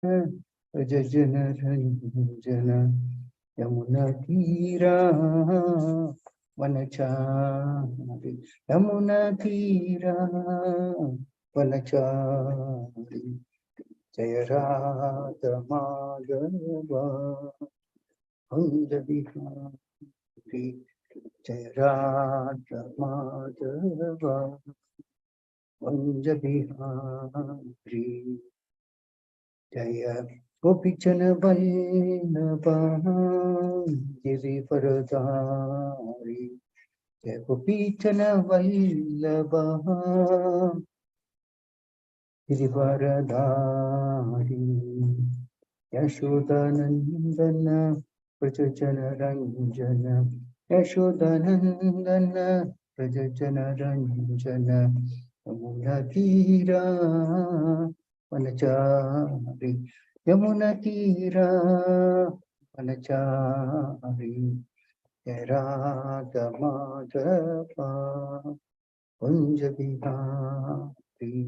प्रजन रंजन यमुना तीरा वनचारी यमुना तीरा वनचारी जय राधा माधव कुंज बिहारी जय राधा माधव कुंज बिहारी जय गोपीचन वल्लभा गिरिवरधारी जय गोपीचन वल्लभा गिरिवरधारी यशोदानंदन प्रजन रंजन यशोदानंदन प्रजन रंजन यमुना तीरा वनचारी यमुना तीरा वनचारी जय राधा माधव कुंज बिहारी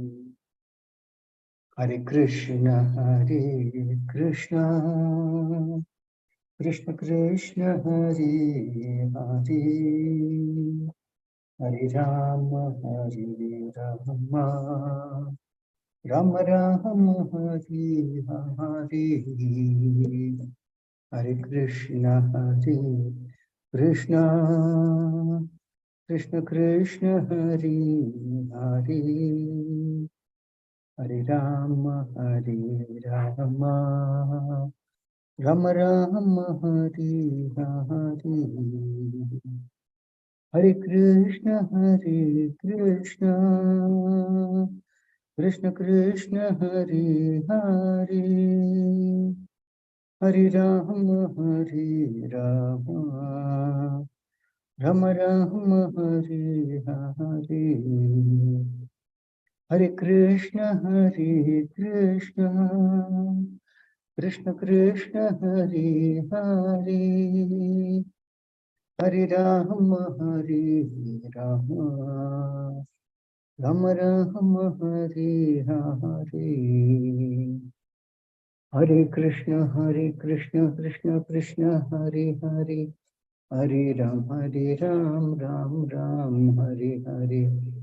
हरे कृष्ण कृष्ण कृष्ण हरे हरे हरे राम राम राम हरे हरे हरे कृष्ण कृष्ण कृष्ण हरे हरे हरे राम राम राम हरे हरे हरे कृष्ण कृष्ण हरे हरे हरे राम राम राम हरे हरे हरे कृष्ण कृष्ण हरे हरे हरे राम राम राम हरे हरे हरे कृष्ण कृष्ण कृष्ण हरे हरे हरे राम राम राम हरे हरे हरे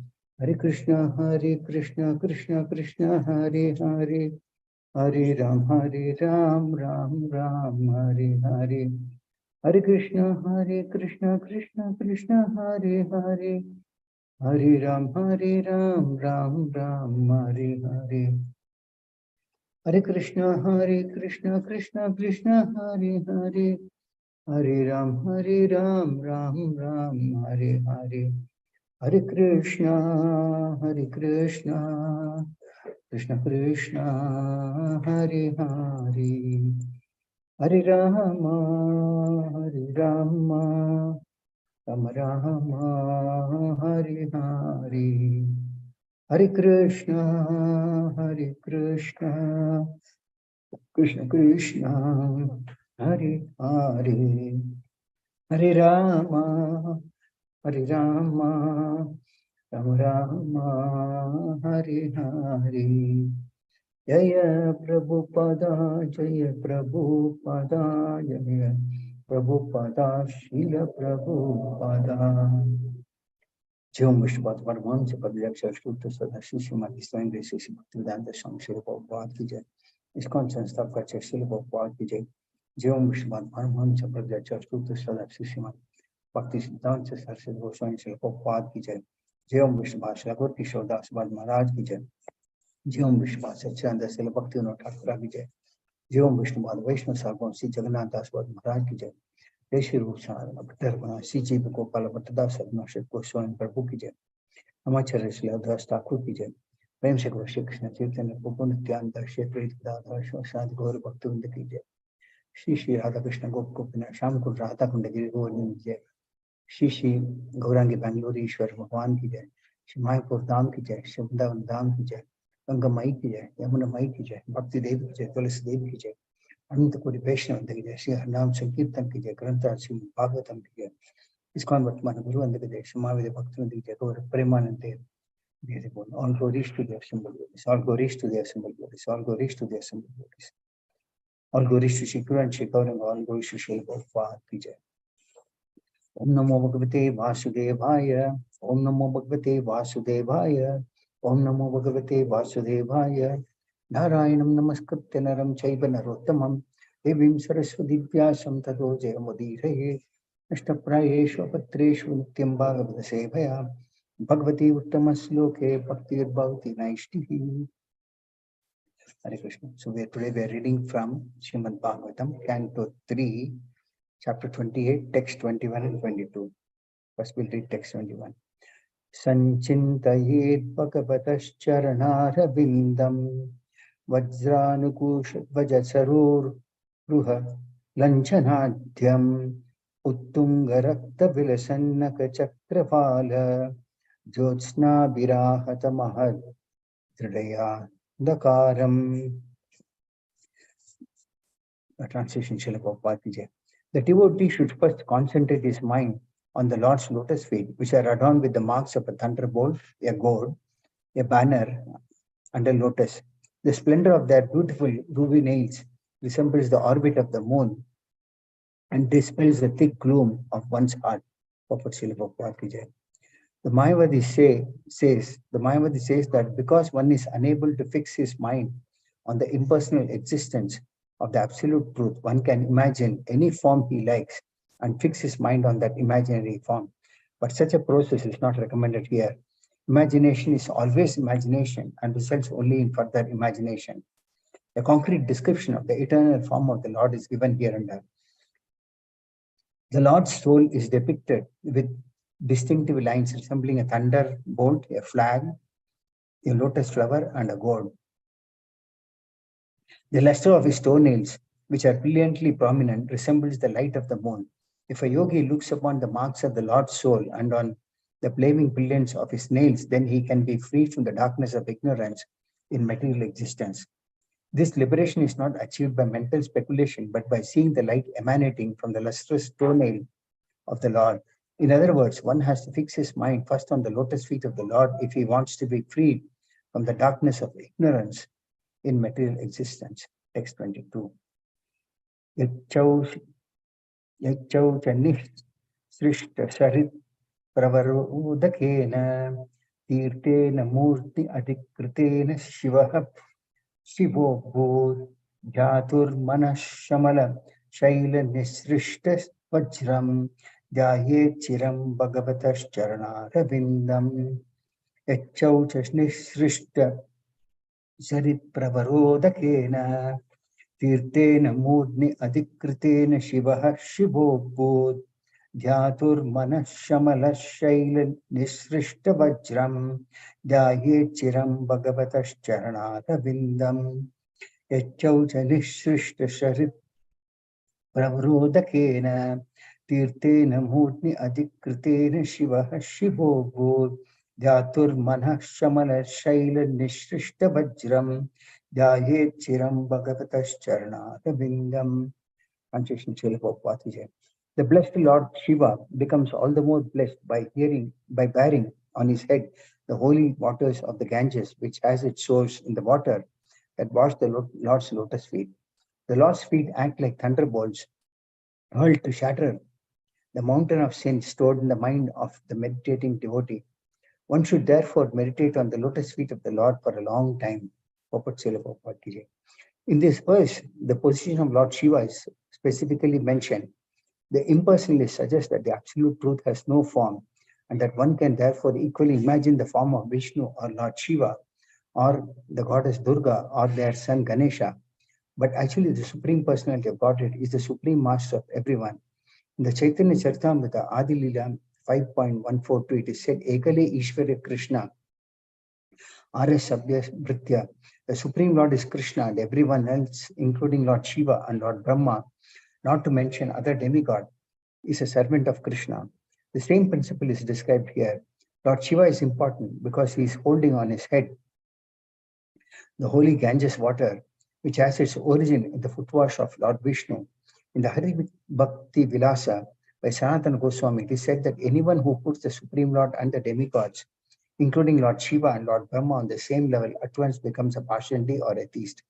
कृष्ण कृष्ण कृष्ण हरे हरे हरे राम राम राम हरे हरे हरे कृष्ण कृष्ण कृष्ण हरे हरे हरे राम राम राम हरे हरे हरे कृष्ण कृष्ण कृष्ण हरे हरे हरे राम राम राम हरे हरे हरे कृष्ण कृष्ण कृष्ण हरे हरे हरे राम राम राम हरे हरे हरे कृष्ण कृष्ण कृष्ण हरे हरे हरे राम राम राम हरे हरे जय प्रभुपदा जय प्रभुपदा जय प्रभुपदा शील प्रभुपदा जीवम विश्वपाद परमहंस पदव्याक्षर सदा शिष्यमाति स्वयं शिष्य भक्तिवेदांत स्वामी श्री प्रभुपाद की जय। इस्कॉन संस्थापक श्री प्रभुपाद की जय। जीवम विश्वपाद परमहंस पदव्याक्षर सदा शिष्यमाति भक्ति सिद्धांत सरस्वती गोस्वामी श्री प्रभुपाद की जय। जीवम विश्वपाद श्री किशोर दास महाराज की जय। जीवम विश्वपाद सच्चिदानंद श्री भक्तिविनोद ठाकुर की जय। जीवम विष्णुपाद वैष्णव सागौन श्री जगन्नाथ दास महाराज की जय। जय श्री रूप श्री जीव गोपाल भट्टदास गोस्वामी प्रभु की जय। हमाचार्य श्री अवधदास ठाकुर की जय। प्रेम से श्री कृष्ण चैतन्य प्रभु नित्यानंद श्री प्रेत गौर भक्तवृंद की जय। श्री श्री राधा कृष्ण गोप गोपीनाथ श्याम कुंड राधा कुंड गिरि गोवर्धन की जय। श्री श्री गौरांगी बेंगलुरु ईश्वर भगवान की जय। श्री मायपुर धाम की जय। श्री वृंदावन धाम की जय। गंगा माई की जय। यमुना माई की जय। भक्ति देव की जय। तुलसी देव की जय। अनंत कोटि वैष्णव की जय। श्री हरिनाम संकीर्तन की जय। ग्रंथराज श्री भागवतम की जय। इस्कॉन वर्तमान गुरु वंदे की जय। समावेद भक्तवृंद की जय। गौर Premanand Beautiful. All glories to the assembled glories. All glories to the assembled glories. All glories to the assembled glories. All glories to Shikura and Shikar and all glories to Shri Bhagavad Gita. Om Namo Bhagavate Vasudevaya. Om Namo Bhagavate Vasudevaya. Om Namo Bhagavate Vasudevaya. Narayanam Namaskritya Naram Chaiva Narottamam. Devim Saraswati Vyasam Tato Jayamudiraye. Ashtaprayeshu Patreshu Nityam Bhagavata Sevaya. Bhagavati Uttama Sloke Bhaktir Bhavati Naishtihi. Hare Krishna. So today we are reading from Srimad Bhagavatam, Canto 3, Chapter 28, Text 21 and 22. First we'll read Text 21. Sanchintayet Bhagavatascharanarabindam Vajranukush Vajasarur Ruha Lanchanadhyam Uttungarakta Vilasannaka Chakrapala Jyotsna Birahata Mahad Tridaya Dakaram. Translation Srila Prabhupada Ki Jai. The devotee should first concentrate his mind on the Lord's lotus feet, which are adorned with the marks of a thunderbolt, a gourd, a banner, and a lotus. The splendor of their beautiful ruby nails resembles the orbit of the moon and dispels the thick gloom of one's heart. Srila Prabhupada Ki Jai. The Mayavadi says that because one is unable to fix his mind on the impersonal existence of the absolute truth, one can imagine any form he likes and fix his mind on that imaginary form. But such a process is not recommended here. Imagination is always imagination and results only in further imagination. A concrete description of the eternal form of the Lord is given here and there. The Lord's soul is depicted with distinctive lines resembling a thunderbolt, a flag, a lotus flower, and a gourd. The luster of his toenails, which are brilliantly prominent, resembles the light of the moon. If a yogi looks upon the marks of the Lord's soul and on the flaming brilliance of his nails, then he can be freed from the darkness of ignorance in material existence. This liberation is not achieved by mental speculation, but by seeing the light emanating from the lustrous toenail of the Lord. In other words, one has to fix his mind first on the lotus feet of the Lord if he wants to be freed from the darkness of ignorance in material existence. Text 22. Yachau Chanih Srishta Sarit Pravarodakena Tirtena Murti Adikritena Shivaha Shivo Bhur Jatur Manashamala Shaila Nisrishta Vajram Jaye Chiram Bhagavatas Charana Ravindam Yachau Chanisrishta Sarit Pravarodakena Tirtena Mudni Adikritena Shivaha Shivo Bhur Dhyatur Manashamala Shaila Nisrishta Vajram Jaye Chiram Bhagavatas Charana Ravindam Yachau Chanisrishta Sarit Pravarodakena Tirtena Mudni Adikritena Shivaha Shivo Bhur Dhyatur Manashamala Shaila Nisrishta Vajram Jaye Chiram Bhagavatas Charana Ravindam. Translation Srila Prabhupada Ki Jai. The blessed Lord Shiva becomes all the more blessed by bearing on his head the holy waters of the Ganges, which has its source in the water that wash the Lord's lotus feet. The Lord's feet act like thunderbolts hurled to shatter the mountain of sin stored in the mind of the meditating devotee. One should therefore meditate on the lotus feet of the Lord for a long time. In this verse, the position of Lord Shiva is specifically mentioned. The impersonalists suggest that the absolute truth has no form and that one can therefore equally imagine the form of Vishnu or Lord Shiva or the goddess Durga or their son Ganesha. But actually the Supreme Personality of Godhead is the Supreme Master of everyone. In the Chaitanya Charitamrita Adi Lila 5.142, it is said, Ekale Ishvara Krishna, R.S. Britya. The Supreme Lord is Krishna and everyone else, including Lord Shiva and Lord Brahma, not to mention other demigod, is a servant of Krishna. The same principle is described here. Lord Shiva is important because he is holding on his head the holy Ganges water, which has its origin in the footwash of Lord Vishnu. In the Hari Bhakti Vilasa by Sanatana Goswami, it is said that anyone who puts the Supreme Lord and the demigods including Lord Shiva and Lord Brahma on the same level, at once becomes a Parshanti or atheist.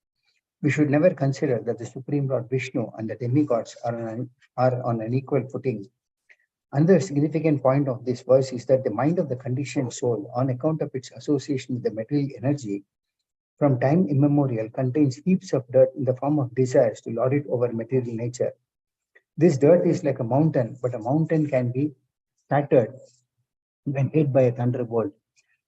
We should never consider that the Supreme Lord Vishnu and the demigods are on an equal footing. Another significant point of this verse is that the mind of the conditioned soul, on account of its association with the material energy, from time immemorial contains heaps of dirt in the form of desires to lord it over material nature. This dirt is like a mountain, but a mountain can be shattered when hit by a thunderbolt.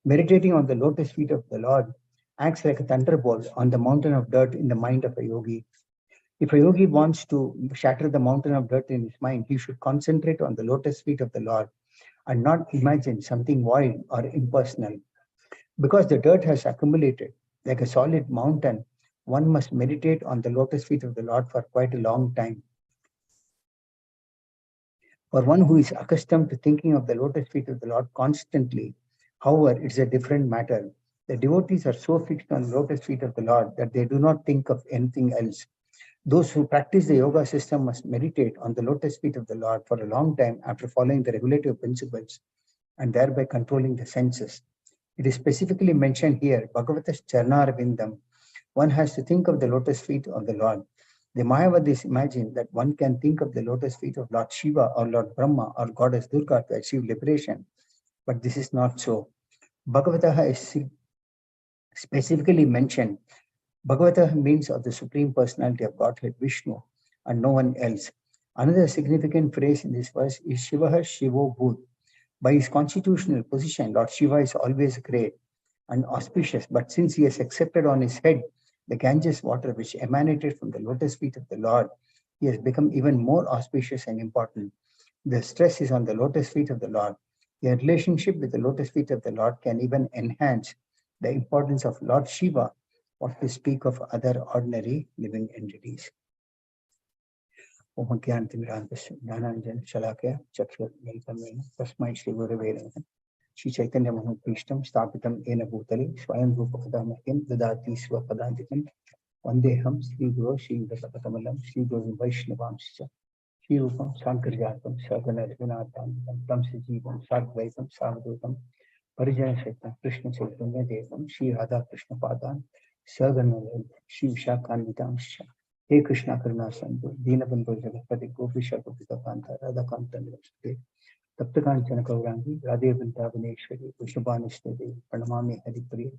Meditating on the lotus feet of the Lord acts like a thunderbolt on the mountain of dirt in the mind of a yogi. If a yogi wants to shatter the mountain of dirt in his mind, he should concentrate on the lotus feet of the Lord and not imagine something void or impersonal. Because the dirt has accumulated like a solid mountain, one must meditate on the lotus feet of the Lord for quite a long time. For one who is accustomed to thinking of the lotus feet of the Lord constantly, however, it's a different matter. The devotees are so fixed on the lotus feet of the Lord that they do not think of anything else. Those who practice the yoga system must meditate on the lotus feet of the Lord for a long time after following the regulative principles and thereby controlling the senses. It is specifically mentioned here, Bhagavatas Charnarvindam. One has to think of the lotus feet of the Lord. The Mayavadis imagine that one can think of the lotus feet of Lord Shiva or Lord Brahma or Goddess Durga to achieve liberation. But this is not so. Bhagavata is specifically mentioned. Bhagavata means of the Supreme Personality of Godhead, Vishnu, and no one else. Another significant phrase in this verse is Shivaha Shivo Bhut. By his constitutional position, Lord Shiva is always great and auspicious, but since he has accepted on his head the Ganges water which emanated from the lotus feet of the Lord, he has become even more auspicious and important. The stress is on the lotus feet of the Lord. The relationship with the lotus feet of the Lord can even enhance the importance of Lord Shiva, what to speak of other ordinary living entities. Jnananjana Shalakya Chakshuramiltamena Tasmai Shri Gurave Namaha. Shri Chaitanya Mahaprishtam Stapitam Ena Bhutale Swayam Rupakadamahyam Dadati Swapadantikam Vandeham Shri Guru Shri Vasapatamalam Shri Guru Vaishnavamscha Shri Rupam Sankarjatam Sagana Raghunatham Tam Sajivam Sadvaitam Savadutam Parijaya Saitam Krishna Chaitanya Devam Shri Radha Krishna Padan Sagana Shri Vishakanvitamscha. He Krishna Karuna Sandhu, Deenabandhu Jagapati, Gopisha Gopika Kanta, Radha Kanta Namaste, Taptakanchana Kaurangi, Radhe Vrindavaneshwari, Vrishabhanishwari, Pranamami Haripriya,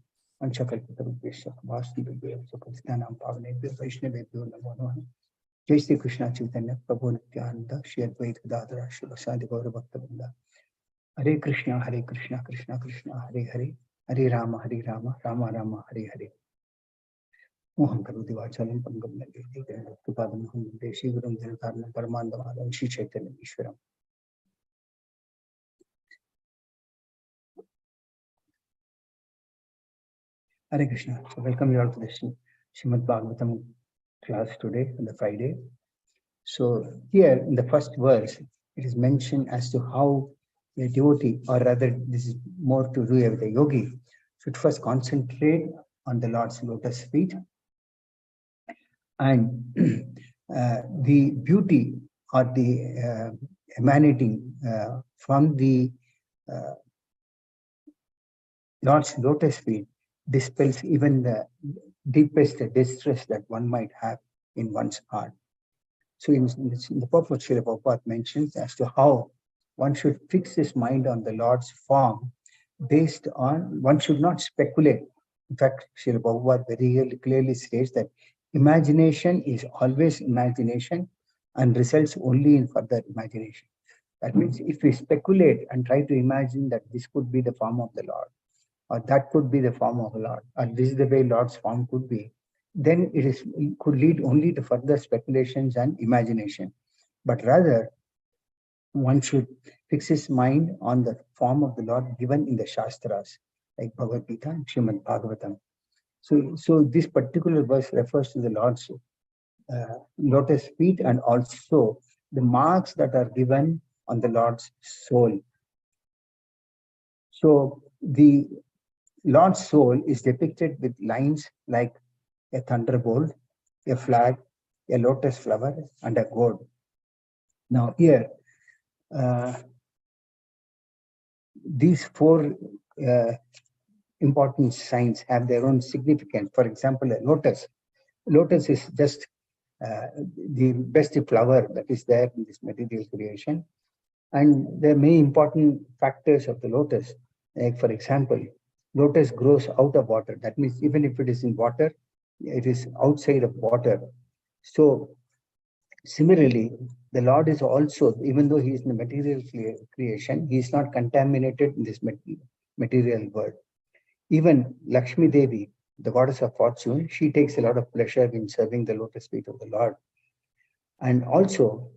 Anchakalpatarubhyasya, Vasudevya, Sukhastanam Pavanebhyo, Vaishnavebhyo Namo Namaha. Jai Shri Krishna Chaitanya, Prabhu Nityananda, Shri Advaita Gadadhara, Shivasadi Gaura Bhakta-vrinda. Hare Krishna, Krishna Krishna, Hare Hare, Hare Rama, Rama Rama, Hare Hare. Moham Karudi Vachalam Pangam Nagiti, Tupadam Deshi Gurum Dhankarnam Paramandamadam Shri Chaitanya Ishwaram. Hare Krishna. So welcome you all to this Srimad Bhagavatam class today on the Friday. So here in the first verse, it is mentioned as to how a devotee, or rather this is more to do with a yogi, should first concentrate on the Lord's lotus feet. And the beauty or the emanating from the Lord's lotus feet dispels even the deepest distress that one might have in one's heart. So in the purport, Srila Prabhupada mentions as to how one should fix his mind on the Lord's form based on, one should not speculate. In fact, Srila Prabhupada very clearly states that imagination is always imagination and results only in further imagination. That means if we speculate and try to imagine that this could be the form of the Lord, or that could be the form of the Lord, or this is the way Lord's form could be, then it could lead only to further speculations and imagination. But rather, one should fix his mind on the form of the Lord given in the Shastras, like Bhagavad Gita and Srimad Bhagavatam. So this particular verse refers to the Lord's lotus feet and also the marks that are given on the Lord's soul. So the Lord's soul is depicted with lines like a thunderbolt, a flag, a lotus flower, and a gourd. Now here, these four important signs have their own significance. For example, a lotus. Lotus is just the best flower that is there in this material creation. And there are many important factors of the lotus. Like, for example, lotus grows out of water. That means even if it is in water, it is outside of water. So similarly, the Lord is also, even though he is in the material creation, he is not contaminated in this material world. Even Lakshmi Devi, the goddess of fortune, she takes a lot of pleasure in serving the lotus feet of the Lord. And also,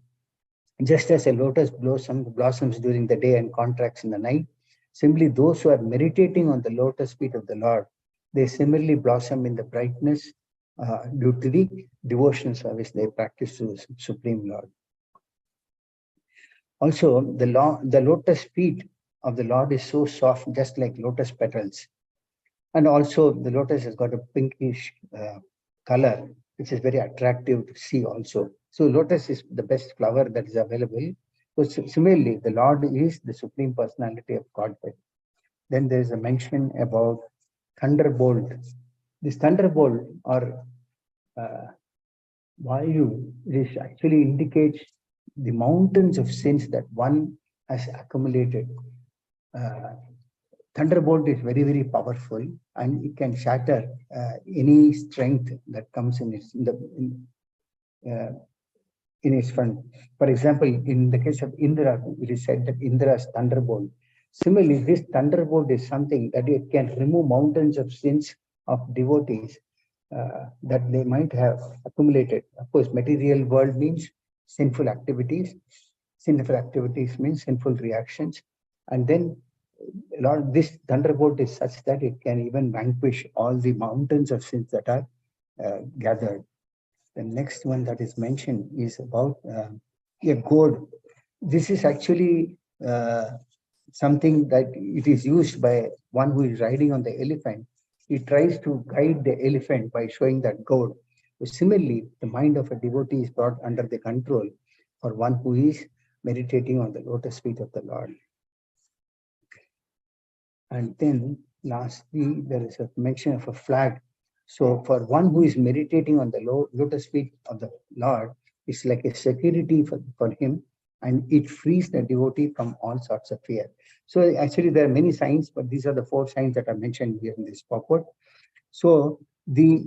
just as a lotus blossoms during the day and contracts in the night, simply those who are meditating on the lotus feet of the Lord, they similarly blossom in the brightness due to the devotional service they practice to the Supreme Lord. Also, the lotus feet of the Lord is so soft, just like lotus petals. And also, the lotus has got a pinkish color, which is very attractive to see also. So lotus is the best flower that is available. So similarly, the Lord is the Supreme Personality of Godhead. Then there is a mention about thunderbolt. This thunderbolt or Vayu, this actually indicates the mountains of sins that one has accumulated. Thunderbolt is very, very powerful, and it can shatter any strength that comes in its front. For example, in the case of Indra, it is said that Indra's thunderbolt. Similarly, this thunderbolt is something that it can remove mountains of sins of devotees that they might have accumulated. Of course, material world means sinful activities. Sinful activities means sinful reactions. And then this thunderbolt is such that it can even vanquish all the mountains of sins that are gathered. The next one that is mentioned is about a goad. This is actually something that it is used by one who is riding on the elephant. He tries to guide the elephant by showing that goad. So similarly, the mind of a devotee is brought under the control for one who is meditating on the lotus feet of the Lord. And then lastly, there is a mention of a flag. So for one who is meditating on the lotus feet of the Lord, it's like a security for him, and it frees the devotee from all sorts of fear. So actually there are many signs, but these are the 4 signs that are mentioned here in this purport. So the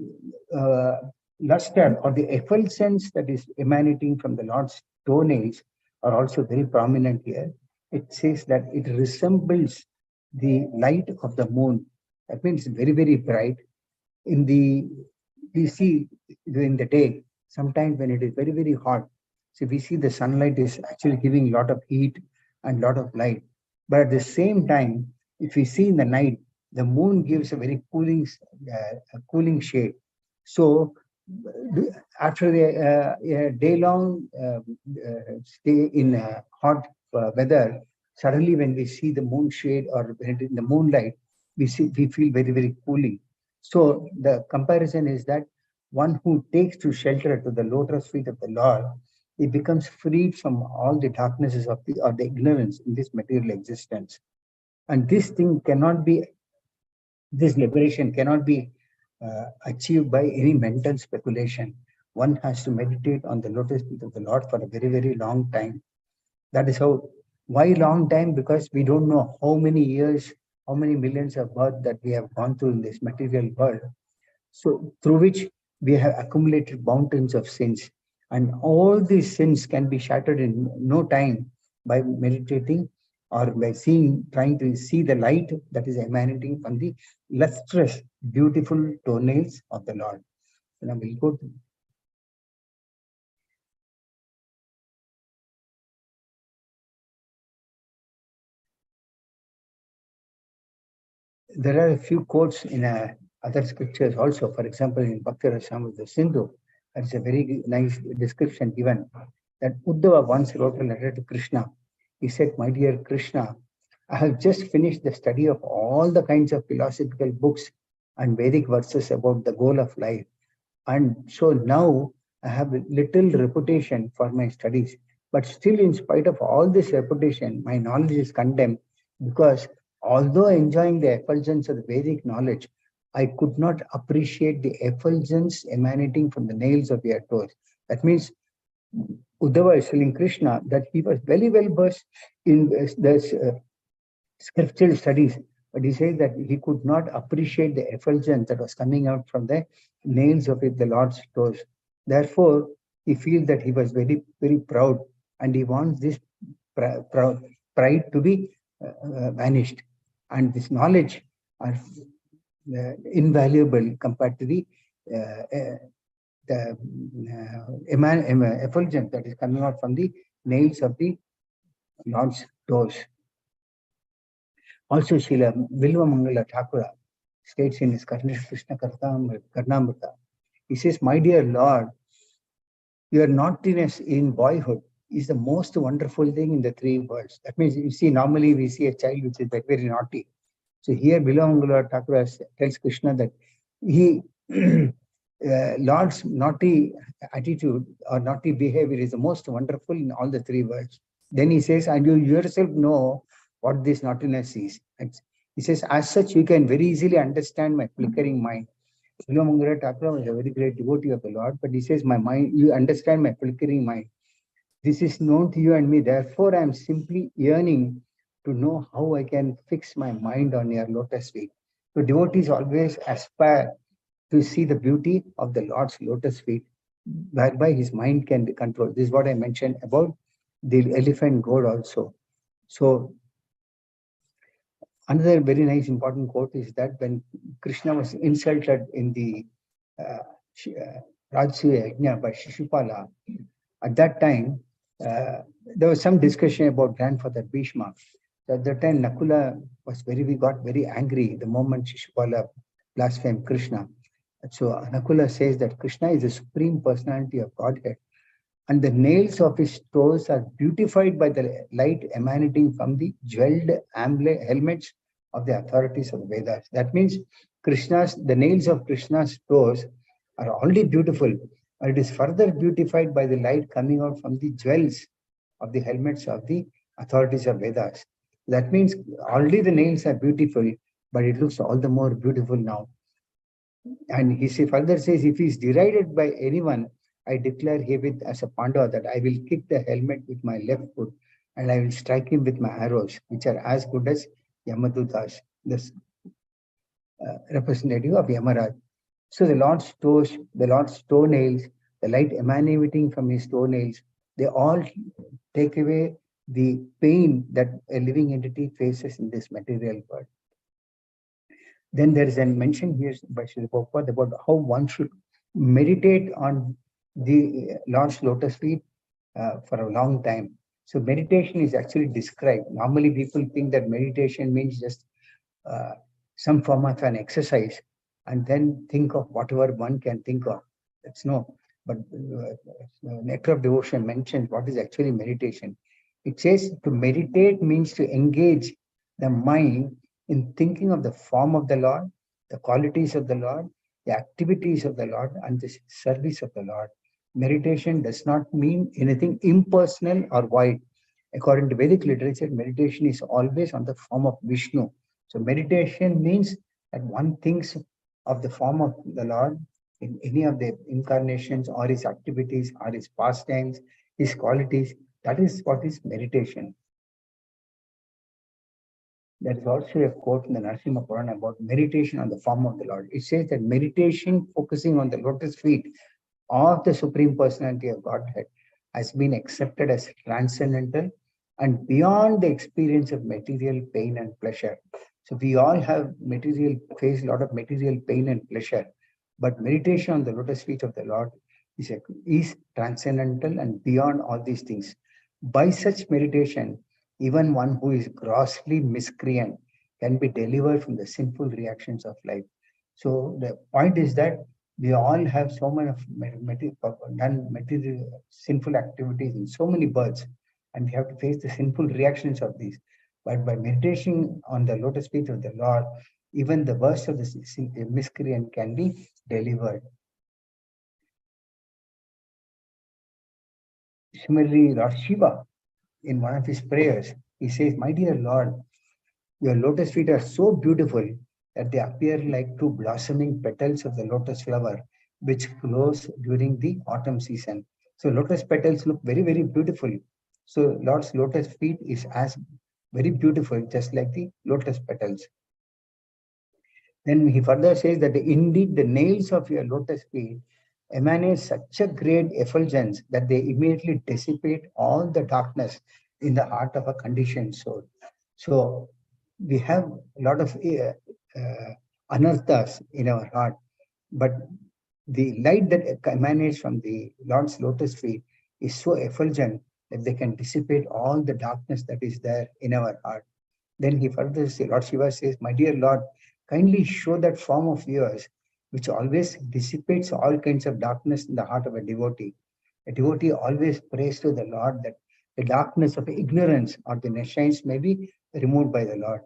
luster or the effulgence that is emanating from the Lord's toenails are also very prominent here. It says that it resembles the light of the moon. That means very, very bright. We see during the day, sometimes when it is very, very hot, so we see the sunlight is actually giving a lot of heat and a lot of light. But at the same time, if we see in the night, the moon gives a very cooling shade. So after a day-long stay in hot weather, suddenly when we see the moon shade or in the moonlight, we feel very, very cooling. So the comparison is that one who takes to shelter to the lotus feet of the Lord, he becomes freed from all the darknesses of the ignorance in this material existence. And this liberation cannot be achieved by any mental speculation. One has to meditate on the lotus feet of the Lord for a very, very long time. That is how. Why long time? Because we don't know how many years, how many millions of births that we have gone through in this material world. So through which we have accumulated mountains of sins. And all these sins can be shattered in no time by meditating or by trying to see the light that is emanating from the lustrous, beautiful toenails of the Lord. So now we'll go to there are a few quotes in other scriptures also. For example, in Bhakti Rasamrita Sindhu, there is a very nice description given that Uddhava once wrote a letter to Krishna. He said, "My dear Krishna, I have just finished the study of all the kinds of philosophical books and Vedic verses about the goal of life. And so now I have little reputation for my studies. But still, in spite of all this reputation, my knowledge is condemned because Although enjoying the effulgence of the Vedic knowledge, I could not appreciate the effulgence emanating from the nails of your toes. That means Uddhava is telling Krishna that he was very well versed in the scriptural studies, but he says that he could not appreciate the effulgence that was coming out from the nails of the Lord's toes. Therefore, he feels that he was very, very proud, and he wants this pride to be vanished. And this knowledge are invaluable compared to the effulgence that is coming out from the nails of the Lord's toes. Also, Srila Vilvamangala Thakura states in his Krishna Karnamrita, he says, "My dear Lord, your naughtiness in boyhood is the most wonderful thing in the three worlds." That means, you see, normally we see a child which is very, very naughty. So here, Vilvamangala Thakura tells Krishna that he, Lord's naughty attitude or naughty behavior is the most wonderful in all the three worlds. Then he says, and you yourself know what this naughtiness is. He says, as such, you can very easily understand my flickering mind. Vilvamangala Thakura was a very great devotee of the Lord, but he says, my mind, you understand my flickering mind. This is known to you and me. Therefore, I am simply yearning to know how I can fix my mind on your lotus feet. So devotees always aspire to see the beauty of the Lord's lotus feet, whereby his mind can be controlled. This is what I mentioned about the elephant god also. So another very nice important quote is that when Krishna was insulted in the Rajasuya Yajna by Shishupala, at that time, there was some discussion about grandfather Bhishma. So at that time, Nakula got very angry the moment Shishupala blasphemed Krishna. So Nakula says that Krishna is the supreme personality of Godhead, and the nails of his toes are beautified by the light emanating from the jeweled helmets of the authorities of the Vedas. That means the nails of Krishna's toes are already beautiful, but it is further beautified by the light coming out from the jewels of the helmets of the authorities of Vedas. That means already the nails are beautiful, but it looks all the more beautiful now. And he further says, if he is derided by anyone, I declare herewith as a Pandava that I will kick the helmet with my left foot and I will strike him with my arrows, which are as good as Yamadutas, this representative of Yamaraj. So the Lord's toenails, the light emanating from his toenails, they all take away the pain that a living entity faces in this material world. Then there is a mention here by Srila Prabhupada about how one should meditate on the Lord's lotus feet for a long time. So meditation is actually described. Normally people think that meditation means just some form of an exercise and then think of whatever one can think of. That's no. But Nectar of Devotion mentions what is actually meditation. It says to meditate means to engage the mind in thinking of the form of the Lord, the qualities of the Lord, the activities of the Lord, and the service of the Lord. Meditation does not mean anything impersonal or void. According to Vedic literature, meditation is always on the form of Vishnu. So meditation means that one thinks of the form of the Lord in any of the incarnations or his activities or his pastimes, his qualities. That is what is meditation. There is also a quote in the Narasimha Purana about meditation on the form of the Lord. It says that meditation focusing on the lotus feet of the Supreme Personality of Godhead has been accepted as transcendental and beyond the experience of material pain and pleasure. So we all have face a lot of material pain and pleasure, but meditation on the lotus feet of the Lord is transcendental and beyond all these things. By such meditation, even one who is grossly miscreant can be delivered from the sinful reactions of life. So the point is that we all have so many done material sinful activities in so many births, and we have to face the sinful reactions of these. But by meditation on the lotus feet of the Lord, even the worst of the miscreant can be delivered. Similarly, Lord Shiva, in one of his prayers, he says, "My dear Lord, Your lotus feet are so beautiful that they appear like two blossoming petals of the lotus flower, which glows during the autumn season. So lotus petals look very, very beautiful. So Lord's lotus feet is as very beautiful, just like the lotus petals. Then he further says that indeed the nails of your lotus feet emanate such a great effulgence that they immediately dissipate all the darkness in the heart of a conditioned soul. So we have a lot of anarthas in our heart, but the light that emanates from the Lord's lotus feet is so effulgent that they can dissipate all the darkness that is there in our heart. Then he further says, Lord Shiva says, my dear Lord, kindly show that form of yours which always dissipates all kinds of darkness in the heart of a devotee. A devotee always prays to the Lord that the darkness of ignorance or the nescience may be removed by the Lord.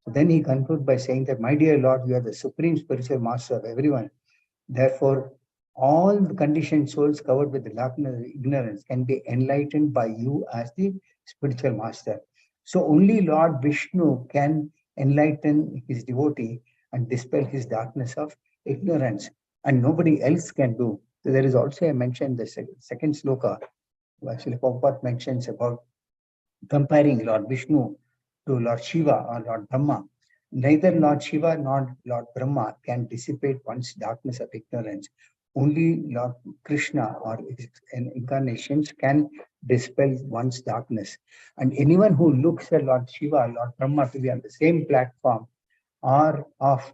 So then he concludes by saying that, my dear Lord, you are the supreme spiritual master of everyone. Therefore, all the conditioned souls covered with the darkness of ignorance can be enlightened by you as the spiritual master. So only Lord Vishnu can enlighten his devotee and dispel his darkness of ignorance, and nobody else can do. So there is also a mention in the second sloka. Actually, Prabhupada mentions about comparing Lord Vishnu to Lord Shiva or Lord Brahma. Neither Lord Shiva nor Lord Brahma can dissipate one's darkness of ignorance. Only Lord Krishna or his incarnations can dispel one's darkness. And anyone who looks at Lord Shiva, Lord Brahma to be on the same platform or of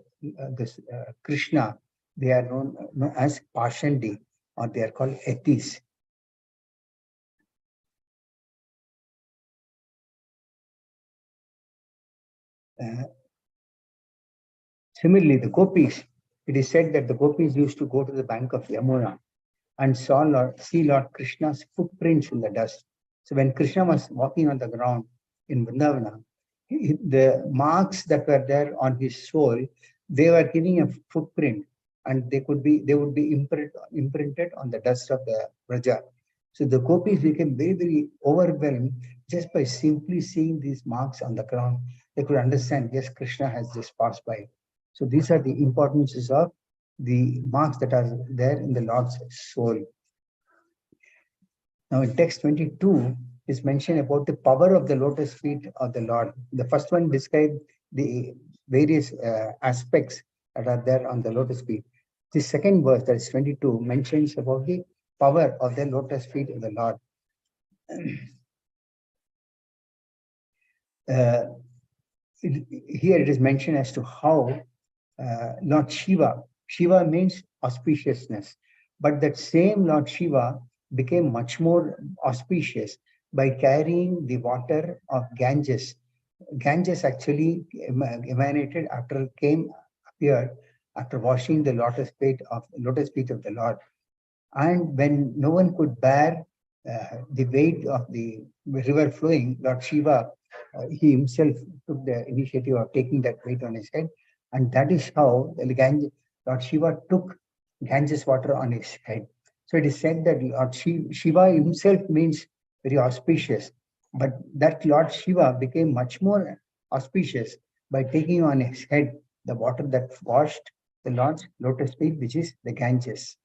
this Krishna, they are known as Pashandi, or they are called Etis. Similarly, the gopis, it is said that the gopis used to go to the bank of Yamuna and see Lord Krishna's footprints in the dust. So when Krishna was walking on the ground in Vrindavana, the marks that were there on his soul, they were giving a footprint, and they would be imprinted on the dust of the Vraja. So the gopis became very, very overwhelmed just by simply seeing these marks on the ground. They could understand, yes, Krishna has just passed by. So these are the importances of the marks that are there in the Lord's soul. Now in text 22 is mentioned about the power of the lotus feet of the Lord. The first one describes the various aspects that are there on the lotus feet. The second verse, that is 22, mentions about the power of the lotus feet of the Lord. Here it is mentioned as to how Lord Shiva, Shiva means auspiciousness, but that same Lord Shiva became much more auspicious by carrying the water of Ganges. Ganges actually emanated appeared after washing the lotus feet of the Lord. And when no one could bear the weight of the river flowing, Lord Shiva, he himself took the initiative of taking that weight on his head. And that is how Lord Shiva took Ganges water on his head. So it is said that Lord Shiva himself means very auspicious, but that Lord Shiva became much more auspicious by taking on his head the water that washed the Lord's lotus feet, which is the Ganges.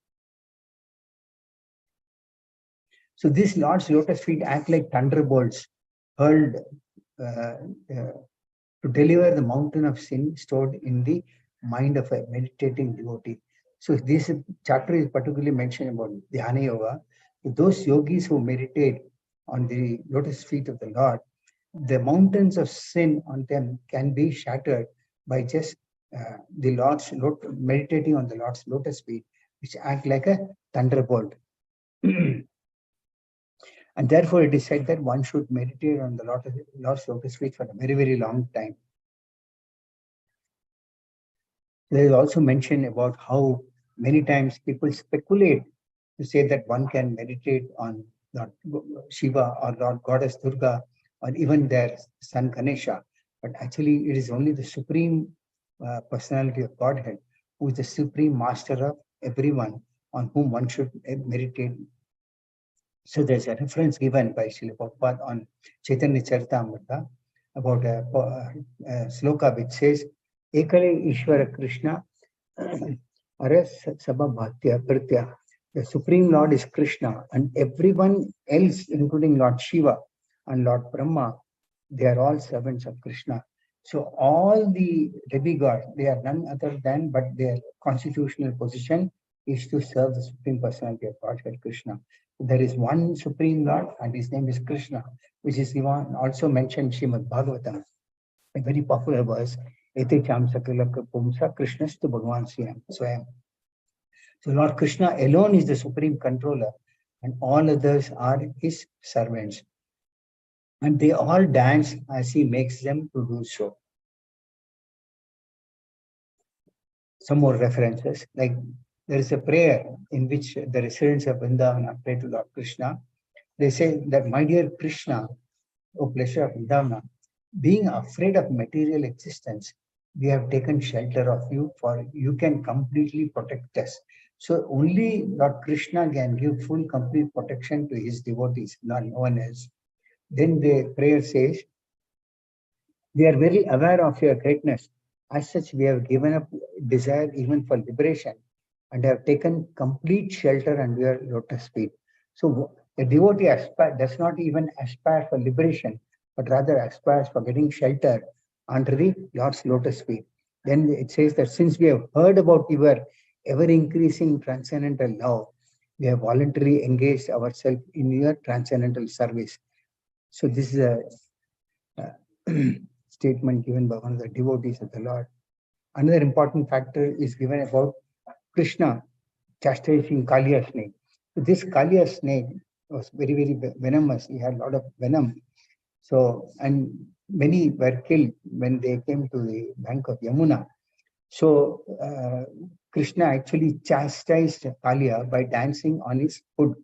So these Lord's lotus feet act like thunderbolts hurled to deliver the mountain of sin stored in the mind of a meditating devotee. So this chapter is particularly mentioned about Dhyana Yoga. Those yogis who meditate on the lotus feet of the Lord, the mountains of sin on them can be shattered by just meditating on the Lord's lotus feet, which act like a thunderbolt. And therefore, it is said that one should meditate on the Lord's lotus feet for a very, very long time. There is also mention about how many times people speculate to say that one can meditate on Lord Shiva or Lord Goddess Durga or even their son Ganesha. But actually, it is only the Supreme Personality of Godhead who is the Supreme Master of everyone on whom one should meditate. So there's a reference given by Srila Prabhupada on Chaitanya Charitamrita, about a sloka which says, Ekale Ishvara Krishna Aras Sabhabhatya Pritya. The Supreme Lord is Krishna, and everyone else, including Lord Shiva and Lord Brahma, they are all servants of Krishna. So all the demigods, they are none other than, but their constitutional position is to serve the Supreme Personality of Godhead, Krishna. There is one Supreme Lord, and his name is Krishna, which is even also mentioned in Srimad Bhagavatam, a very popular verse. Ete cham sakalaka pumsa Krishnastu Bhagavan Swayam. So Lord Krishna alone is the supreme controller, and all others are his servants. And they all dance as he makes them to do so. Some more references, like there is a prayer in which the residents of Vrindavana pray to Lord Krishna. They say that, my dear Krishna, O pleasure of Vrindavana, being afraid of material existence, we have taken shelter of you, for you can completely protect us. So only Lord Krishna can give full complete protection to his devotees, not no one else. Then the prayer says, we are very aware of your greatness. As such, we have given up desire even for liberation and have taken complete shelter under your lotus feet. So the devotee does not even aspire for liberation, but rather aspires for getting shelter under the Lord's lotus feet. Then it says that since we have heard about your ever-increasing transcendental love, we have voluntarily engaged ourselves in your transcendental service. So this is a statement given by one of the devotees of the Lord. Another important factor is given about Krishna chastising Kaliya snake. So this Kaliya snake was very, very venomous. He had a lot of venom. So, and many were killed when they came to the bank of Yamuna. So, Krishna actually chastised Kaliya by dancing on his hood.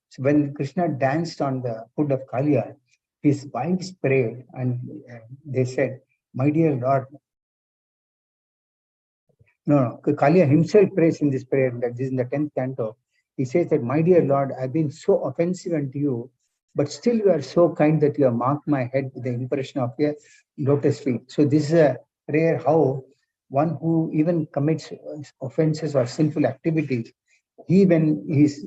So when Krishna danced on the hood of Kaliya, his wives prayed and they said, my dear Lord, Kaliya himself prays in this prayer, that this is in the 10th canto. He says that, my dear Lord, I've been so offensive unto you, but still you are so kind that you have marked my head with the impression of your lotus feet. So this is a prayer how one who even commits offenses or sinful activities, he when he's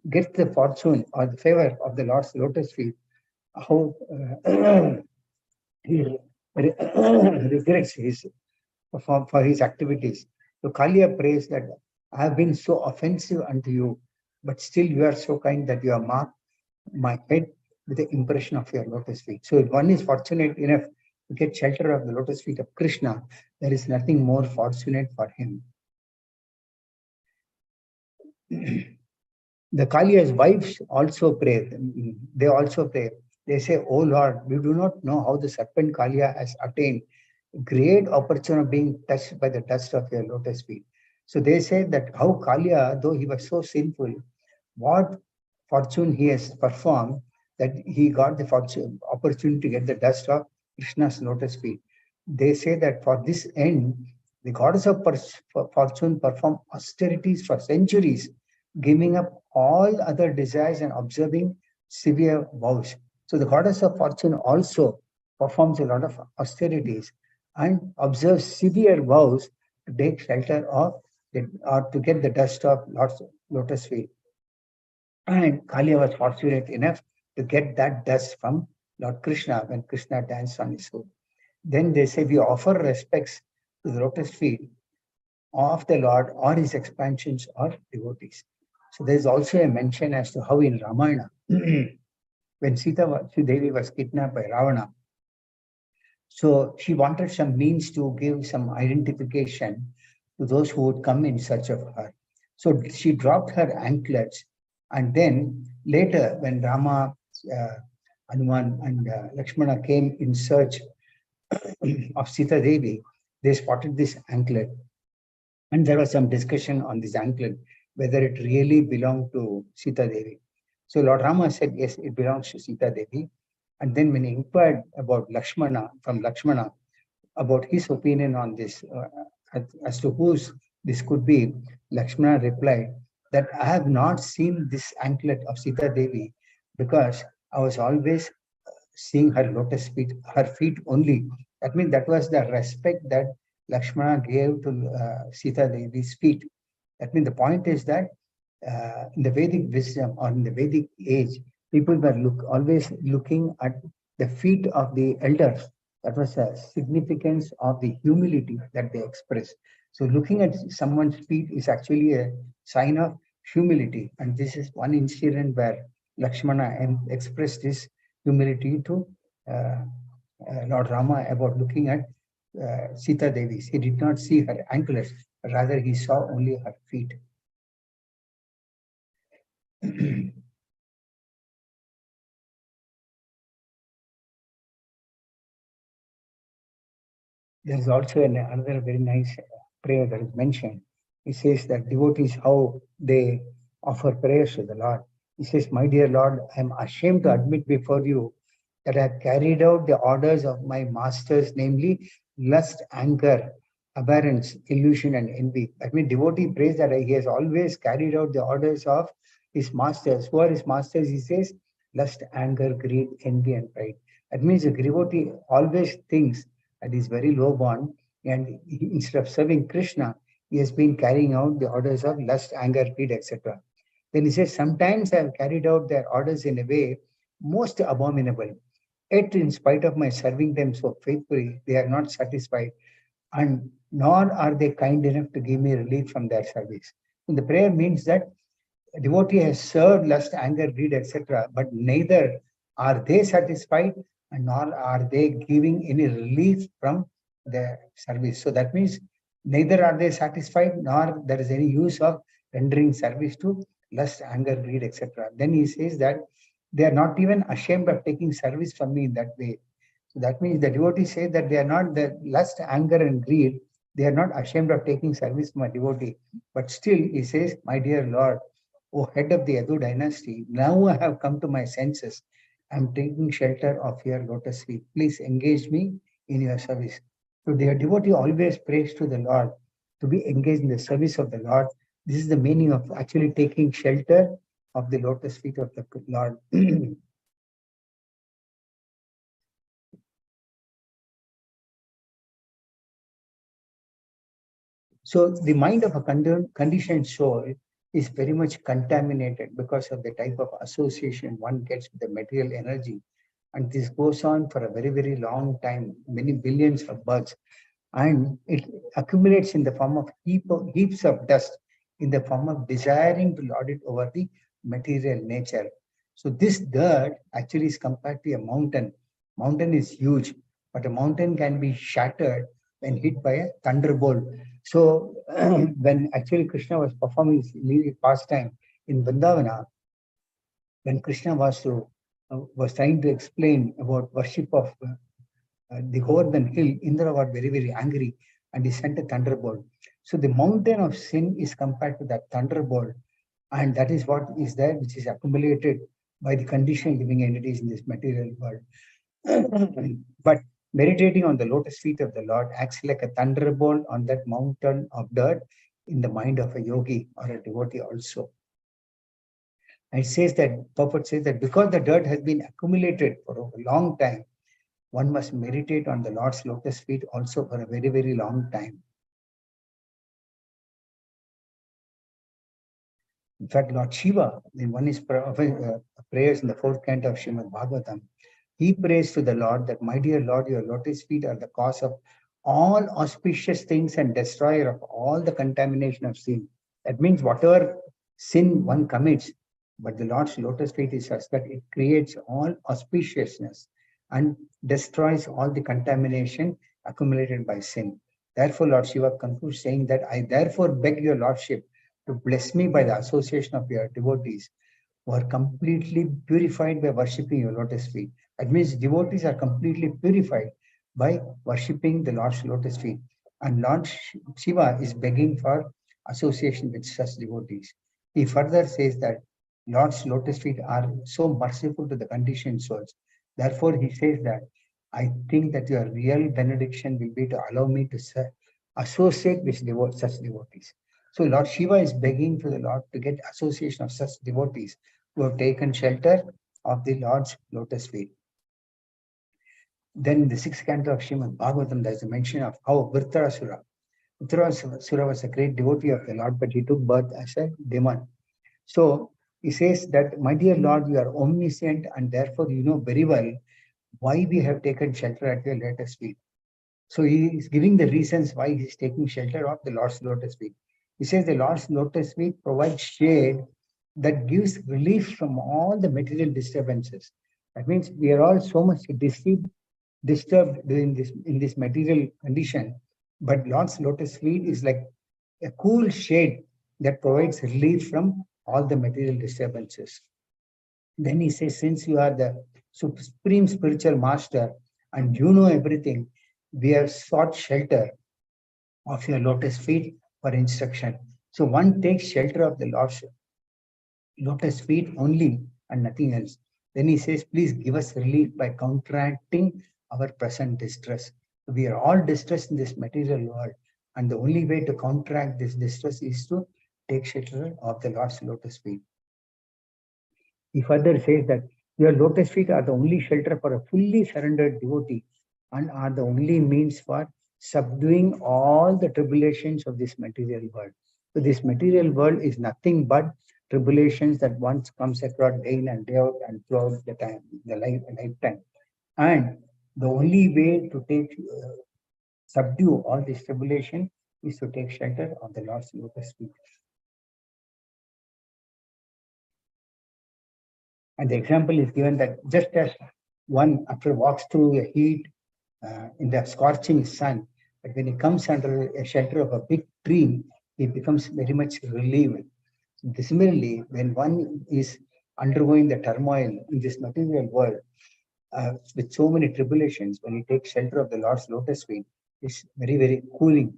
gets the fortune or the favor of the Lord's lotus feet, how he regrets his for his activities. So Kaliya prays that I have been so offensive unto you, but still you are so kind that you have marked my head with the impression of your lotus feet. So if one is fortunate enough to get shelter of the lotus feet of Krishna, there is nothing more fortunate for him. The Kaliya's wives also pray. They also pray. They say, oh Lord, we do not know how the serpent Kaliya has attained great opportunity of being touched by the dust of your lotus feet. So they say that how Kaliya, though he was so sinful, what fortune he has performed that he got the opportunity to get the dust of Krishna's lotus feet. They say that for this end, the goddess of fortune performed austerities for centuries, giving up all other desires and observing severe vows. So the goddess of fortune also performs a lot of austerities and observes severe vows to take shelter of or to get the dust of Lord's lotus feet. And Kaliya was fortunate enough to get that dust from Lord Krishna when Krishna danced on his hood. Then they say we offer respects to the lotus feet of the Lord or his expansions or devotees. So there is also a mention as to how in Ramayana, when Sita Devi was kidnapped by Ravana, so she wanted some means to give some identification to those who would come in search of her. So she dropped her anklets, and then later when Rama, Hanuman and Lakshmana came in search of Sita Devi, they spotted this anklet. And there was some discussion on this anklet, whether it really belonged to Sita Devi. So Lord Rama said, yes, it belongs to Sita Devi. And then when he inquired about Lakshmana, from Lakshmana, about his opinion on this, as to whose this could be, Lakshmana replied that I have not seen this anklet of Sita Devi because I was always seeing her lotus feet, her feet only. That means that was the respect that Lakshmana gave to Sita Devi's feet. That means the point is that in the Vedic wisdom or in the Vedic age, people were always looking at the feet of the elders. That was a significance of the humility that they express. So looking at someone's feet is actually a sign of humility. And this is one incident where Lakshmana expressed his humility to uh, Lord Rama about looking at Sita Devi. He did not see her ankles, rather he saw only her feet. There is also another very nice prayer that is mentioned. He says that devotees, how they offer prayers to the Lord. He says, my dear Lord, I am ashamed to admit before you that I have carried out the orders of my masters, namely lust, anger, abhorrence, illusion, and envy. I mean, devotee prays that he has always carried out the orders of his masters. Who are his masters? He says, lust, anger, greed, envy, and pride. That means the devotee always thinks that is very low born, and instead of serving Krishna, he has been carrying out the orders of lust, anger, greed, etc. Then he says, sometimes I have carried out their orders in a way most abominable. Yet, in spite of my serving them so faithfully, they are not satisfied, and nor are they kind enough to give me relief from their service. And the prayer means that a devotee has served lust, anger, greed, etc., but neither are they satisfied and nor are they giving any relief from their service. So that means neither are they satisfied nor there is any use of rendering service to lust, anger, greed, etc. Then he says that they are not even ashamed of taking service from me in that way. So that means the devotee says that they are not the lust, anger, and greed. They are not ashamed of taking service from a devotee. But still, he says, my dear Lord, O head of the Yadu dynasty, now I have come to my senses. I am taking shelter of your lotus feet. Please engage me in your service. So the devotee always prays to the Lord to be engaged in the service of the Lord. This is the meaning of actually taking shelter of the lotus feet of the Lord. So the mind of a conditioned soul is very much contaminated because of the type of association one gets with the material energy. And this goes on for a very, very long time, many billions of births. And it accumulates in the form of heaps of dust, in the form of desiring to lord it over the material nature. So this dirt actually is compared to a mountain. Mountain is huge, but a mountain can be shattered when hit by a thunderbolt. So when actually Krishna was performing his pastime in Vrindavana, when Krishna was trying to explain about worship of the Govardhan hill, Indra got very, very angry and he sent a thunderbolt. So the mountain of sin is compared to that thunderbolt. And that is what is there, which is accumulated by the conditioned living entities in this material world. But meditating on the lotus feet of the Lord acts like a thunderbolt on that mountain of dirt in the mind of a yogi or a devotee also. And it says that, Purport says that because the dirt has been accumulated for a long time, one must meditate on the Lord's lotus feet also for a very, very long time. In fact, Lord Shiva, in one of his prayers in the fourth canto of Srimad Bhagavatam, he prays to the Lord that, my dear Lord, your lotus feet are the cause of all auspicious things and destroyer of all the contamination of sin. That means whatever sin one commits, but the Lord's lotus feet is such that it creates all auspiciousness and destroys all the contamination accumulated by sin. Therefore, Lord Shiva concludes saying that I therefore beg your Lordship to bless me by the association of your devotees who are completely purified by worshipping your lotus feet. That means devotees are completely purified by worshipping the Lord's lotus feet. And Lord Shiva is begging for association with such devotees. He further says that Lord's lotus feet are so merciful to the conditioned souls. Therefore, he says that I think that your real benediction will be to allow me to associate with such devotees. So Lord Shiva is begging to the Lord to get association of such devotees who have taken shelter of the Lord's lotus feet. Then in the 6th canto of Srimad Bhagavatam, there's a mention of how Vritrasura was a great devotee of the Lord, but he took birth as a demon. So he says that, my dear Lord, you are omniscient, and therefore you know very well why we have taken shelter at your lotus feet. So he is giving the reasons why he is taking shelter of the Lord's lotus feet. He says the Lord's lotus feet provides shade that gives relief from all the material disturbances. That means we are all so much disturbed in this material condition, but Lord's lotus feet is like a cool shade that provides relief from all the material disturbances. Then he says, since you are the supreme spiritual master and you know everything, we have sought shelter of your lotus feet for instruction. So one takes shelter of the Lord's lotus feet only and nothing else. Then he says, please give us relief by counteracting our present distress. We are all distressed in this material world, and the only way to counteract this distress is to take shelter of the Lord's lotus feet. He further says that your lotus feet are the only shelter for a fully surrendered devotee and are the only means for subduing all the tribulations of this material world. So this material world is nothing but tribulations that once comes across day in and day out and throughout the time, the lifetime. And the only way to subdue all this tribulation is to take shelter of the Lord's lotus feet. And the example is given that just as one after walks through a heat in the scorching sun, but when he comes under a shelter of a big tree, he becomes very much relieved. Similarly, when one is undergoing the turmoil in this material world with so many tribulations, when he takes shelter of the Lord's lotus feet, it's very, very cooling.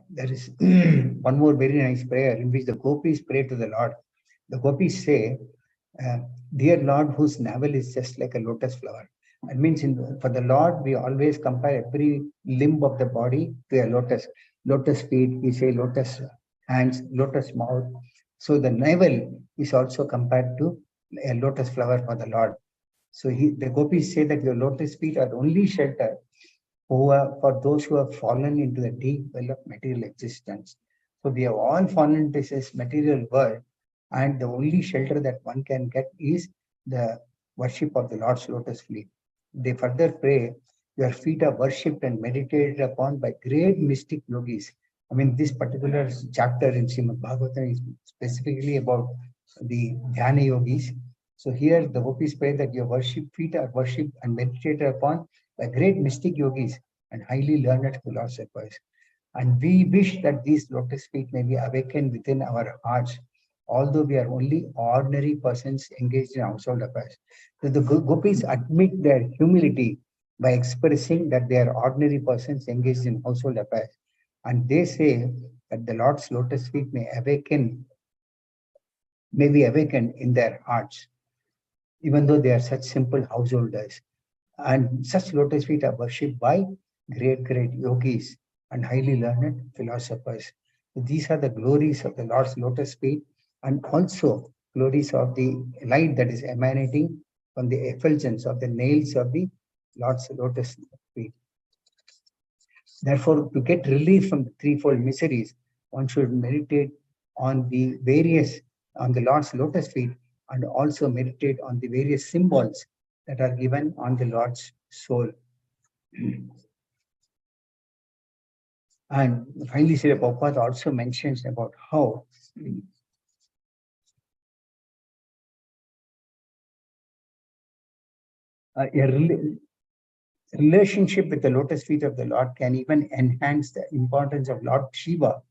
There is one more very nice prayer in which the gopis pray to the Lord. The gopis say, dear Lord, whose navel is just like a lotus flower. It means for the Lord, we always compare every limb of the body to a lotus. Lotus feet, we say lotus hands, lotus mouth. So the navel is also compared to a lotus flower for the Lord. So the gopis say that your lotus feet are the only shelter for those who have fallen into the deep well of material existence. So we have all fallen into this material world, and the only shelter that one can get is the worship of the Lord's lotus feet. They further pray, your feet are worshipped and meditated upon by great mystic yogis. I mean, this particular chapter in Srimad Bhagavatam is specifically about the Dhyana yogis. So here the gopis pray that your feet are worshipped and meditated upon by great mystic yogis and highly learned philosophers. And we wish that these lotus feet may be awakened within our hearts, although we are only ordinary persons engaged in household affairs. So the gopis admit their humility by expressing that they are ordinary persons engaged in household affairs. And they say that the Lord's lotus feet may be awakened in their hearts, even though they are such simple householders. And such lotus feet are worshipped by great yogis and highly learned philosophers. These are the glories of the Lord's lotus feet, and also glories of the light that is emanating from the effulgence of the nails of the Lord's lotus feet. Therefore, to get relief from the threefold miseries, one should meditate on the Lord's lotus feet, and also meditate on the various symbols that are given on the Lord's soul. And finally, Srila Prabhupada also mentions about how a relationship with the lotus feet of the Lord can even enhance the importance of Lord Shiva,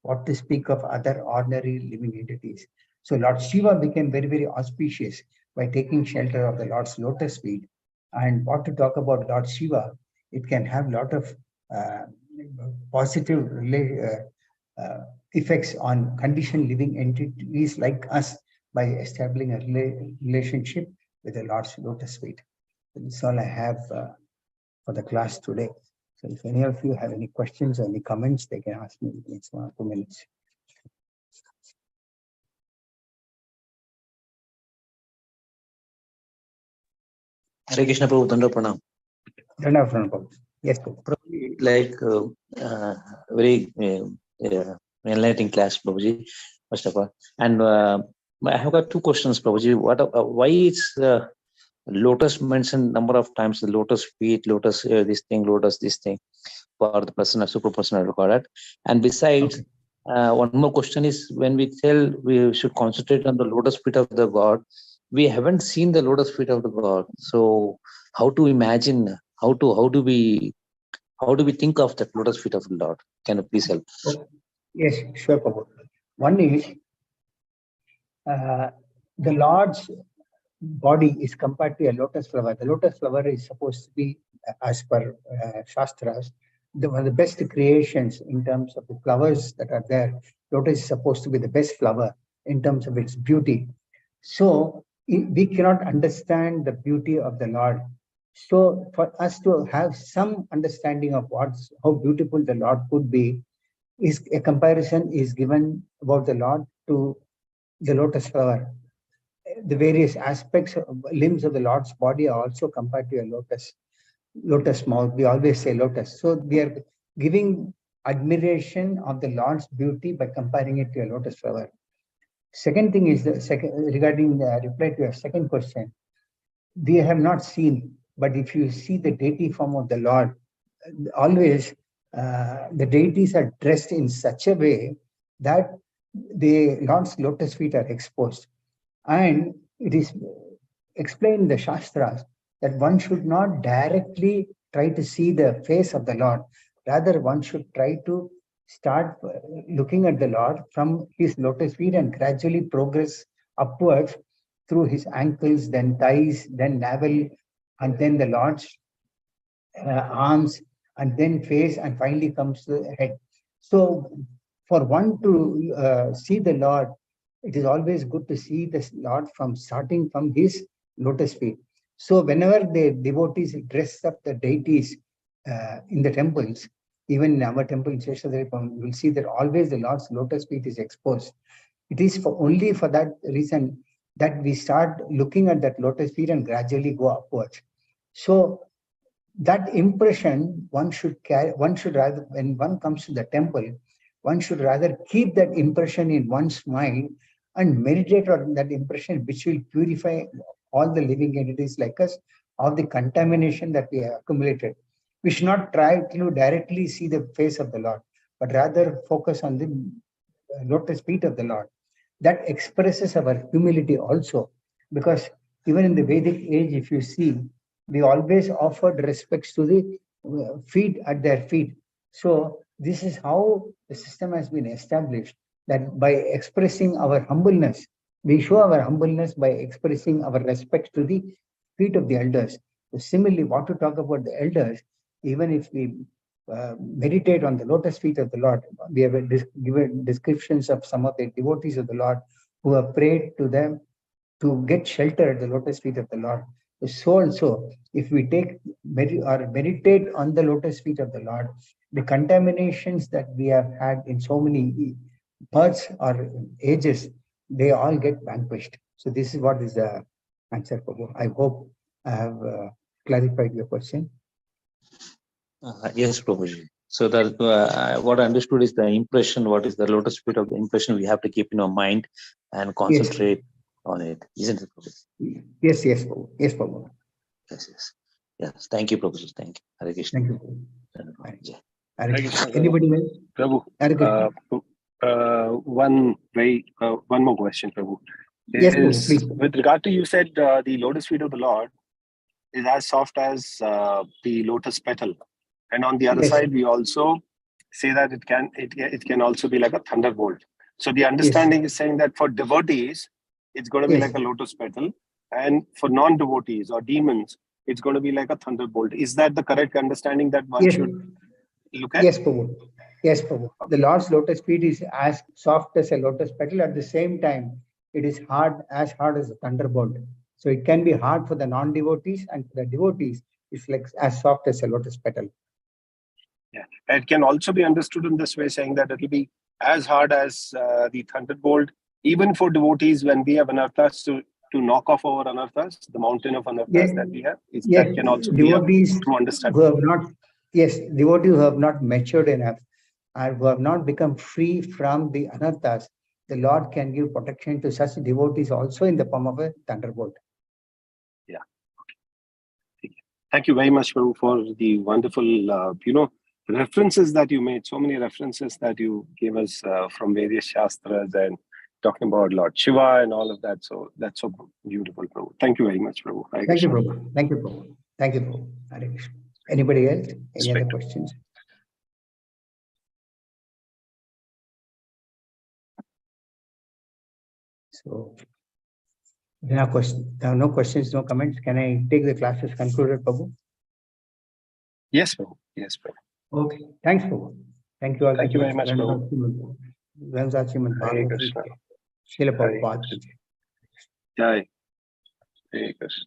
what to speak of other ordinary living entities. So Lord Shiva became very, very auspicious by taking shelter of the Lord's lotus feet. And what to talk about Lord Shiva, it can have a lot of positive effects on conditioned living entities like us by establishing a relationship with the Lord's lotus feet. That's all I have for the class today. So if any of you have any questions or any comments, they can ask me in the next 1 or 2 minutes. Hare Krishna Prabhu, Danda Pranam. Danda Pranam. Yes, Prabhu. Like very enlightening class, Prabhuji, first of all. And I have got 2 questions, Prabhuji. Why is lotus mentioned number of times? The lotus feet, lotus this thing, for the personal, super personal recorded. And besides, one more question is, when we tell we should concentrate on the lotus feet of the God, we haven't seen the lotus feet of the God. So how to imagine? How do we think of that lotus feet of the Lord? Can you please help? Yes, sure, Prabhu. One is the Lord's body is compared to a lotus flower. The lotus flower is supposed to be, as per Shastras, one of the best creations in terms of the flowers that are there. Lotus is supposed to be the best flower in terms of its beauty. So we cannot understand the beauty of the Lord. So for us to have some understanding of how beautiful the Lord could be, is a comparison is given about the Lord to the lotus flower. The various aspects of limbs of the Lord's body are also compared to a lotus mouth. We always say lotus. So we are giving admiration of the Lord's beauty by comparing it to a lotus flower. Second thing is regarding the reply to your second question. We have not seen, but if you see the deity form of the Lord, always the deities are dressed in such a way that the Lord's lotus feet are exposed. And it is explained in the Shastras that one should not directly try to see the face of the Lord. Rather, one should try to start looking at the Lord from his lotus feet and gradually progress upwards through his ankles, then thighs, then navel, and then the Lord's arms, and then face, and finally comes to the head. So for one to see the Lord, it is always good to see the Lord starting from his lotus feet. So whenever the devotees dress up the deities in the temples, even in our temple in Seshadripuram, you will see that always the Lord's lotus feet is exposed. It is only for that reason that we start looking at that lotus feet and gradually go upwards. So that impression one should carry. One should rather, when one comes to the temple, one should rather keep that impression in one's mind and meditate on that impression, which will purify all the living entities like us of the contamination that we have accumulated. We should not try to directly see the face of the Lord, but rather focus on the lotus feet of the Lord. That expresses our humility also, because even in the Vedic age, if you see, we always offered respects to the feet at their feet. So this is how the system has been established, that by expressing our humbleness, we show our humbleness by expressing our respect to the feet of the elders. So similarly, what to talk about the elders, even if we meditate on the lotus feet of the Lord, we have given descriptions of some of the devotees of the Lord who have prayed to them to get shelter at the lotus feet of the Lord. So also, if we meditate on the lotus feet of the Lord, the contaminations that we have had in so many births or ages, they all get vanquished. So this is what is the answer, Prabhu. I hope I have clarified your question. Yes, Prabhuji. So that what I understood is the impression. What is the lotus feet of the impression we have to keep in our mind and concentrate on it, isn't it, Prabhuji? Yes, yes, Prabhu. Yes, Prabhu. Yes. Thank you, Prabhuji. Thank you. Hare Krishna. Thank you, Prabhu. Anybody else? Prabhu, one more question, Prabhu. Yes, Prabhu, please. With regard to, you said the lotus feet of the Lord is as soft as the lotus petal, and on the other side, we also say that it can also be like a thunderbolt. So the understanding is saying that for devotees, it's going to be like a lotus petal, and for non-devotees or demons, it's going to be like a thunderbolt. Is that the correct understanding that one should look at? Yes, Prabhu. Yes, Prabhu. The Lord's lotus feet is as soft as a lotus petal. At the same time, it is as hard as a thunderbolt. So it can be hard for the non-devotees, and for the devotees, it's like as soft as a lotus petal. Yeah. It can also be understood in this way, saying that it will be as hard as the thunderbolt, even for devotees when we have anarthas to knock off our anarthas, the mountain of anarthas that we have. Yes, That can also be devotees true understanding. who have not, yes, devotees who have not matured enough and who have not become free from the anarthas, the Lord can give protection to such devotees also in the form of a thunderbolt. Yeah. Okay. Thank you very much, Prabhu, for the wonderful, references that you made. So many references that you gave us from various shastras and talking about Lord Shiva and all of that. So that's so beautiful, Prabhu. Thank you very much, Prabhu. Hare Thank you, Krishna. Prabhu. Thank you, Prabhu. Thank you, Prabhu. Hare Krishna. Anybody else? Any other questions? So, there are no questions, no comments. Can I take the class as concluded, Prabhu? Yes, Prabhu. Yes, Prabhu. Okay. Thanks, Prabhu. Thank you all. Thank you very much, Prabhu. Hare Krishna. Srila Hare Prabhupada. Krishna. Jai. Hare Krishna.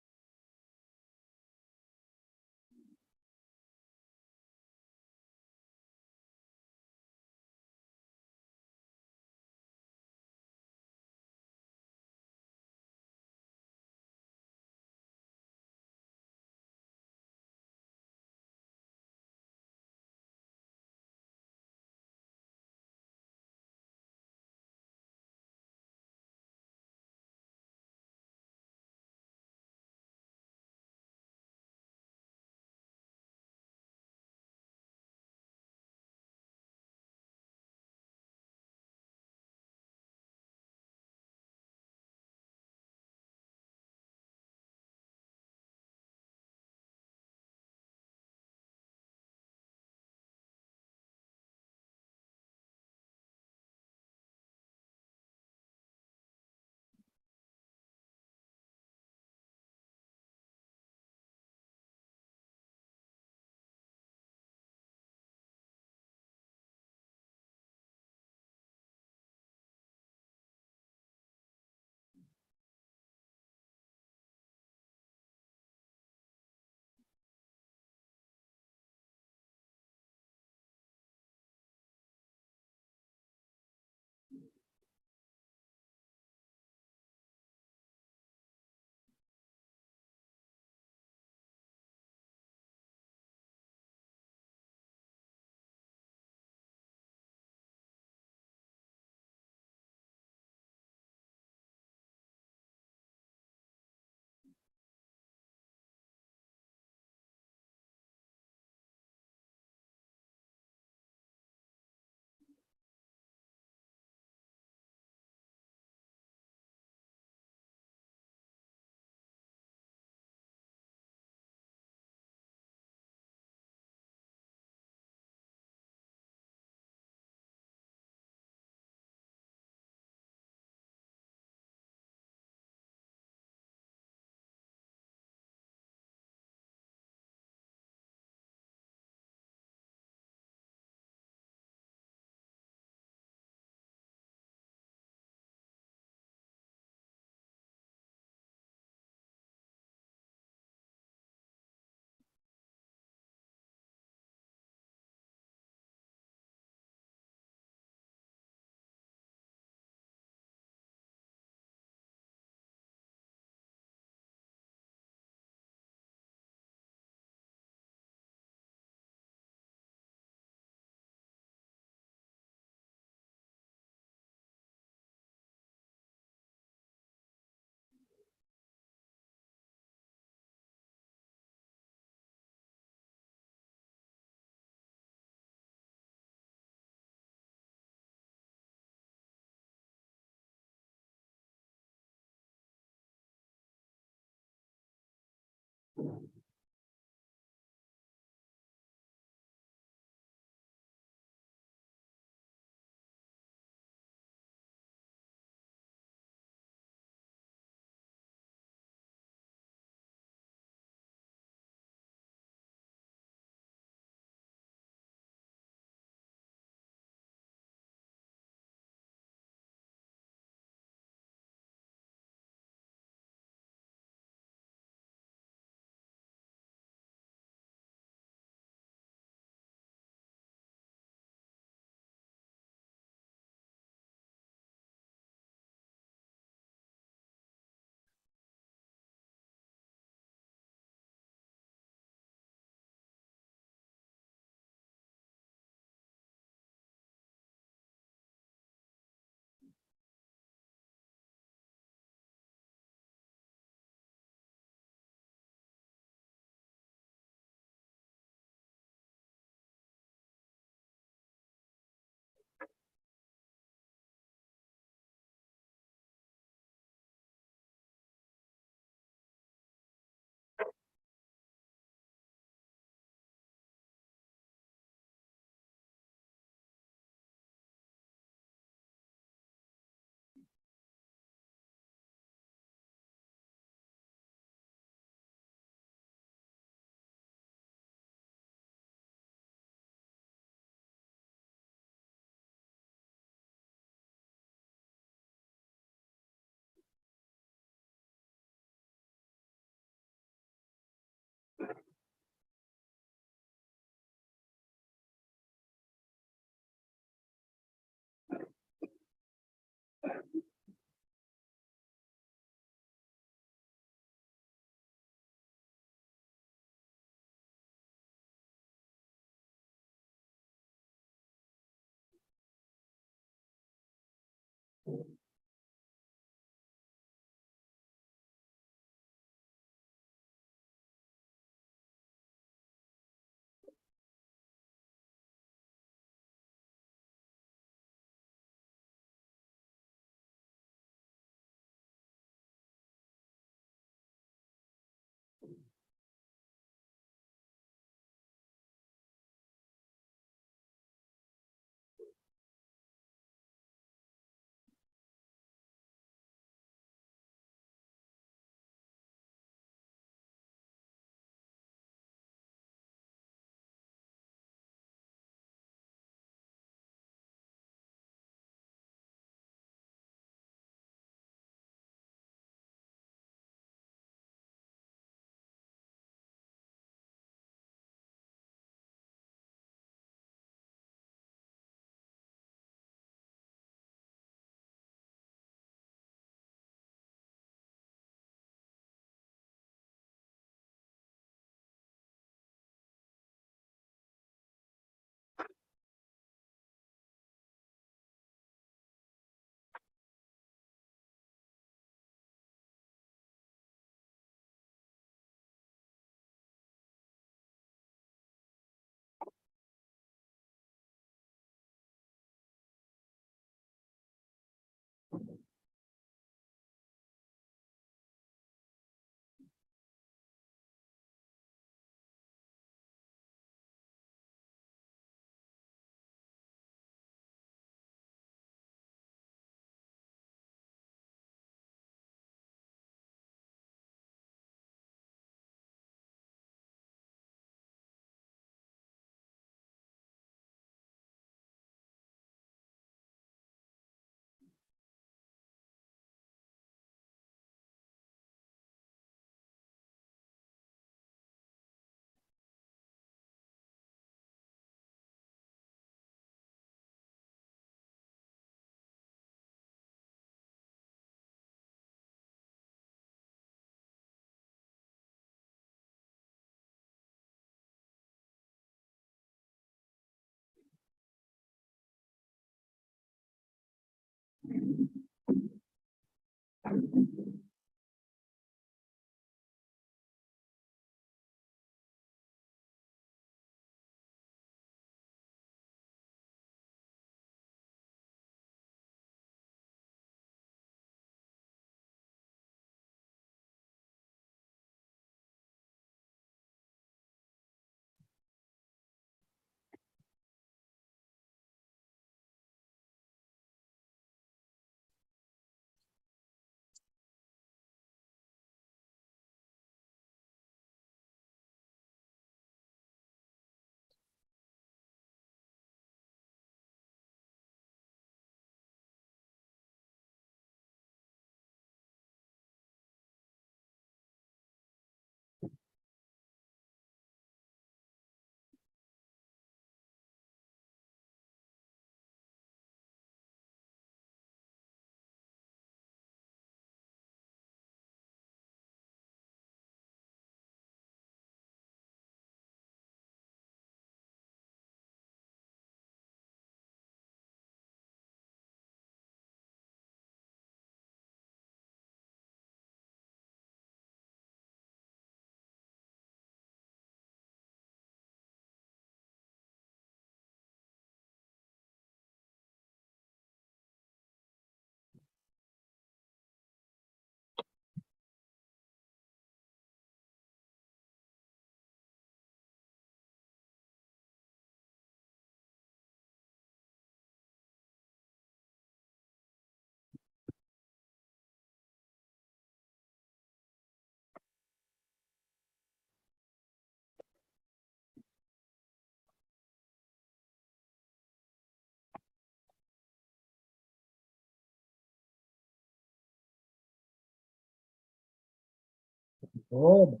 Oh,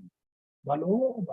Balu,